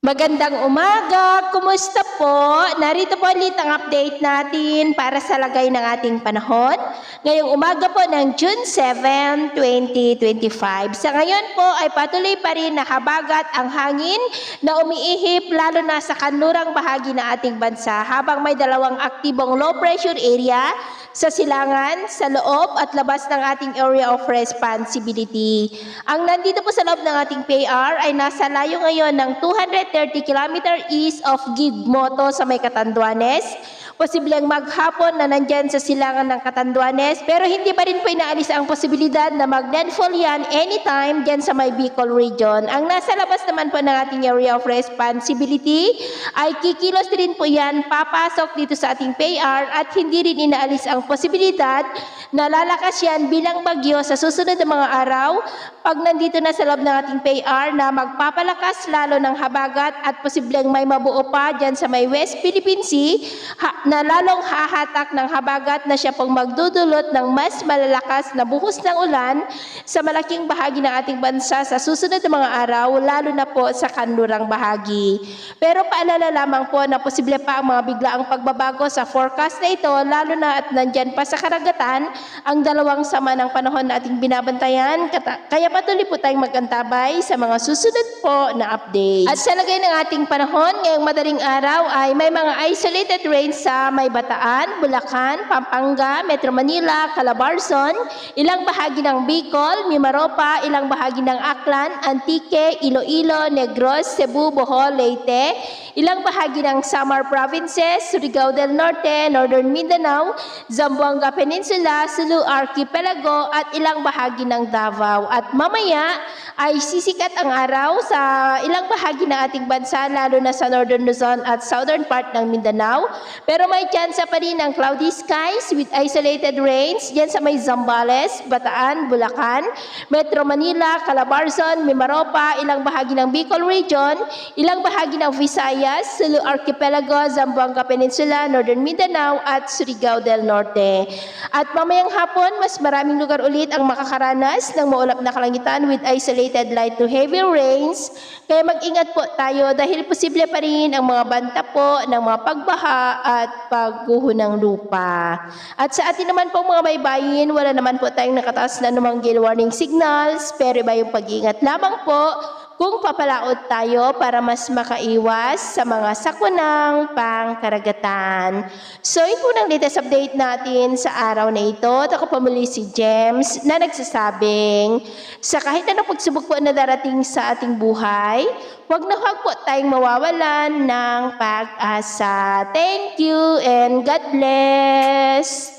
Magandang umaga! Kumusta po? Narito po ulit ang update natin para sa lagay ng ating panahon. Ngayong umaga po ng June 7, 2025. Sa ngayon po ay patuloy pa rin nakabagat ang hangin na umiihip lalo na sa kanlurang bahagi ng ating bansa habang may dalawang aktibong low pressure area sa silangan, sa loob at labas ng ating area of responsibility. Ang nandito po sa loob ng ating PAR ay nasa layo ngayon ng 230 km east of Gigmoto sa may Catanduanes. Posibleng maghapon na nandyan sa silangan ng Catanduanes, pero hindi pa rin po inaalis ang posibilidad na mag-landfall yan anytime dyan sa may Bicol region. Ang nasa labas naman po ng ating area of responsibility ay kikilos din po yan papasok dito sa ating PAR at hindi rin inaalis ang posibilidad na lalakas yan bilang bagyo sa susunod na mga araw pag nandito na sa loob ng ating PAR na magpapalakas lalo ng habagat at posibleng may mabuo pa dyan sa may West Philippine Sea na lalong hahatak ng habagat na siya pong magdudulot ng mas malalakas na buhos ng ulan sa malaking bahagi ng ating bansa sa susunod na mga araw, lalo na po sa kanlurang bahagi. Pero paalala lamang po na posible pa ang mga biglaang pagbabago sa forecast na ito, lalo na at nandyan pa sa karagatan ang dalawang sama ng panahon na ating binabantayan. Kaya patuloy po tayong mag-antabay sa mga susunod po na update. At sa lagay ng ating panahon, ngayong madaling araw ay may mga isolated rains sa may Bataan, Bulacan, Pampanga, Metro Manila, Calabarzon, ilang bahagi ng Bicol, Mimaropa, ilang bahagi ng Aklan, Antique, Iloilo, Negros, Cebu, Bohol, Leyte, ilang bahagi ng Samar Provinces, Surigao del Norte, Northern Mindanao, Zamboanga Peninsula, Sulu Archipelago at ilang bahagi ng Davao. At mamaya ay sisikat ang araw sa ilang bahagi ng ating bansa lalo na sa Northern Luzon at Southern part ng Mindanao. Pero may tsansa pa rin ng cloudy skies with isolated rains dyan sa may Zambales, Bataan, Bulacan, Metro Manila, Calabarzon, Mimaropa, ilang bahagi ng Bicol Region, ilang bahagi ng Visayas, Sulu Archipelago, Zamboanga Peninsula, Northern Mindanao at Surigao del Norte. At mamayang hapon, mas maraming lugar ulit ang makakaranas ng maulap na kalangitan with isolated light to heavy rains. Kaya mag-ingat po tayo dahil posible pa rin ang mga banta po ng mga pagbaha at pagguho ng lupa. At sa atin naman pong mga baybayin, wala naman po tayong nakataas na anumang gale warning signals, pero iba yung pag-ingat lamang po kung papalaot tayo para mas makaiwas sa mga sakunang pangkaragatan. So, ito po ng latest update natin sa araw na ito. Ako po muli si James na nagsasabing sa kahit anong pagsubok po na darating sa ating buhay, huwag po tayong mawawalan ng pag-asa. Thank you and God bless!